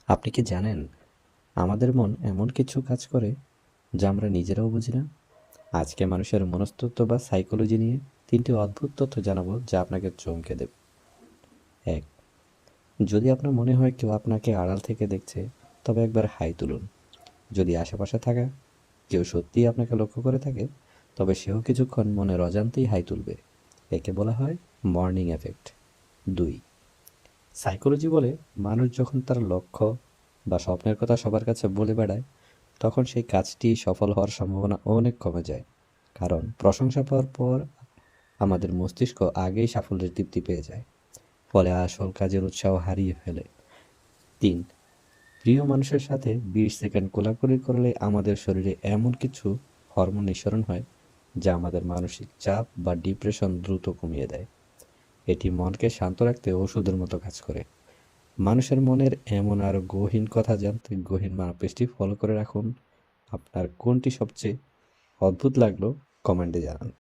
আপনি কি জানেন আমাদের মন এমন কিছু কাজ করে যা আমরা নিজেরাও বুঝি না? আজকে মানুষের মনস্তত্ত্ব বা সাইকোলজি নিয়ে ৩টি অদ্ভুত তথ্য জানাবো যা আপনাকে চমকে দেবে। ১. যদি আপনার মনে হয় কেউ আপনাকে আড়াল থেকে দেখছে, তবে একবার হাই তুলুন। যদি আশেপাশে থাকা কেউ সত্যিই আপনাকে লক্ষ্য করে থাকে, তবে সেও কিছুক্ষণ মনের অজান্তেই হাই তুলবে। একে বলা হয় মর্নিং এফেক্ট। ২. সাইকোলজি বলে মানুষ যখন তার লক্ষ্য বা স্বপ্নের কথা সবার কাছে বলে বেড়ায়, তখন সেই কাজটি সফল হওয়ার সম্ভাবনা অনেক কমে যায়। কারণ প্রশংসা পাওয়ার পর আমাদের মস্তিষ্ক আগেই সাফল্যের তৃপ্তি পেয়ে যায়, ফলে আসল কাজের উৎসাহ হারিয়ে ফেলে। ৩. প্রিয় মানুষের সাথে ২০ সেকেন্ড কোলাকুলি করলে আমাদের শরীরে এমন কিছু হরমোন নিঃসরণ হয় যা আমাদের মানসিক চাপ বা ডিপ্রেশন দ্রুত কমিয়ে দেয়। এটি মনকে শান্ত রাখতে ওষুধের মতো কাজ করে। মানুষের মনের এমন আরও গহীন কথা জানতে গহীন মানব পেজটি ফলো করে রাখুন। আপনার কোনটি সবচেয়ে অদ্ভুত লাগলো কমেন্টে জানান।